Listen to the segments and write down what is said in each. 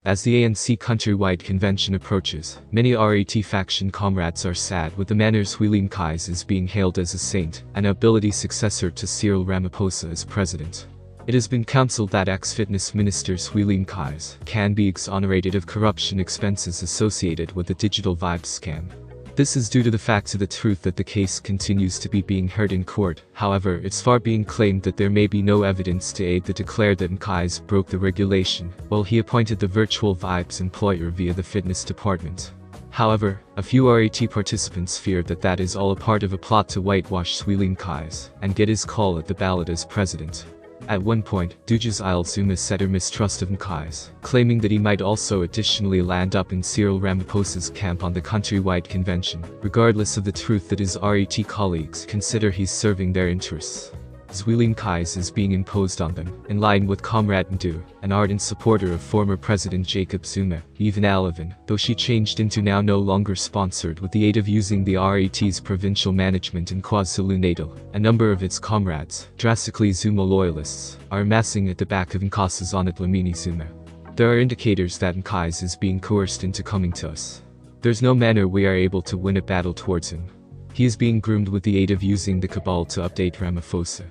As the ANC countrywide convention approaches, many RET faction comrades are sad with the manner Zweli Mkhize is being hailed as a saint, an ability successor to Cyril Ramaphosa as president. It has been counselled that ex-fitness minister Zweli Mkhize can be exonerated of corruption expenses associated with the digital vibes scam. This is due to the fact of the truth that the case continues to be being heard in court. However, it's far being claimed that there may be no evidence to aid the declare that Mkhize broke the regulation, while he appointed the virtual vibes employer via the fitness department. However, a few RET participants fear that that is all a part of a plot to whitewash Zweli Mkhize and get his call at the ballot as president. At one point, Dujas Zuma said her mistrust of Mkhize, claiming that he might also additionally land up in Cyril Ramaphosa's camp on the countrywide convention, regardless of the truth that his RET colleagues consider he's serving their interests. Zweli Mkhize is being imposed on them, in line with Comrade Ndu, an ardent supporter of former President Jacob Zuma, even Alevin, though she changed into now no longer sponsored with the aid of using the RET's provincial management in KwaZulu-Natal. A number of its comrades, drastically Zuma loyalists, are amassing at the back of Nkosazana Dlamini Zuma. There are indicators that Mkhize is being coerced into coming to us. There's no manner we are able to win a battle towards him. He is being groomed with the aid of using the cabal to update Ramaphosa.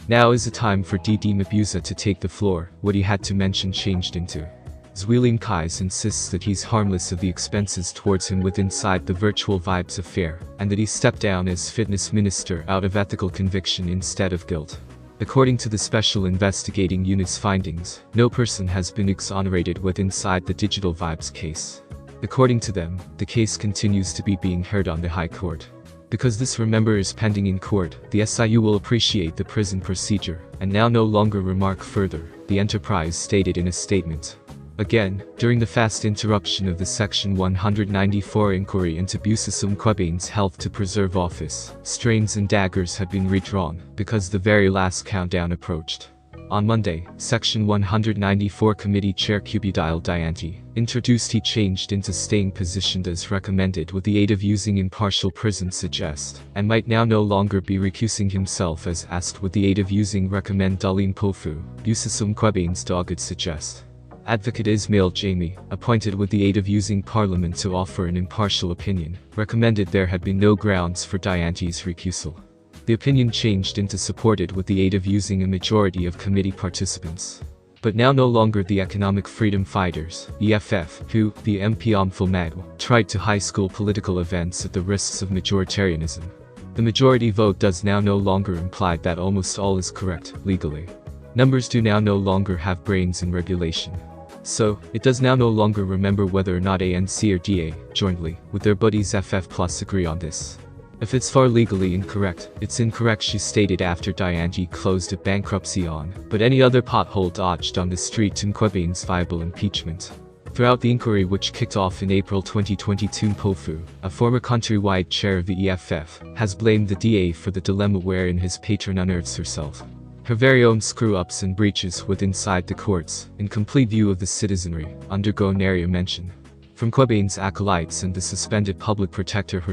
Now is the time for DD Mabuza to take the floor. What he had to mention changed into. Zweli Mkhize insists that he's harmless of the expenses towards him with inside the virtual vibes affair, and that he stepped down as fitness minister out of ethical conviction instead of guilt. According to the Special Investigating Unit's findings, no person has been exonerated with inside the digital vibes case. According to them, the case continues to be being heard on the High Court. Because this remember is pending in court, the SIU will appreciate the prison procedure, and now no longer remark further, the enterprise stated in a statement. Again, during the fast interruption of the Section 194 inquiry into Busisum Mkhize's health to preserve office, strains and daggers had been redrawn, because the very last countdown approached. On Monday, Section 194 Committee Chair Kubidile Dianti introduced he changed into staying positioned as recommended with the aid of using impartial prison suggest, and might now no longer be recusing himself as asked with the aid of using recommend Darlene Pofu, Busisum Mkhize's dogged suggest. Advocate Ismail Jamie, appointed with the aid of using Parliament to offer an impartial opinion, recommended there had been no grounds for Dianti's recusal. The opinion changed into supported with the aid of using a majority of committee participants. But now no longer the Economic Freedom Fighters, EFF, who, the MP Omfulmagwa, tried to high school political events at the risks of majoritarianism. The majority vote does now no longer imply that almost all is correct, legally. Numbers do now no longer have brains in regulation. So, it does now no longer remember whether or not ANC or DA, jointly, with their buddies FF Plus agree on this. If it's far legally incorrect, it's incorrect, she stated after Dianti closed a bankruptcy on, but any other pothole dodged on the street to Mkhize's viable impeachment. Throughout the inquiry which kicked off in April 2022, Mpofu, a former countrywide chair of the EFF, has blamed the DA for the dilemma wherein his patron unearths herself. Her very own screw-ups and breaches with inside the courts, in complete view of the citizenry, undergo nary a mention. From Mkhize's acolytes and the suspended public protector herself.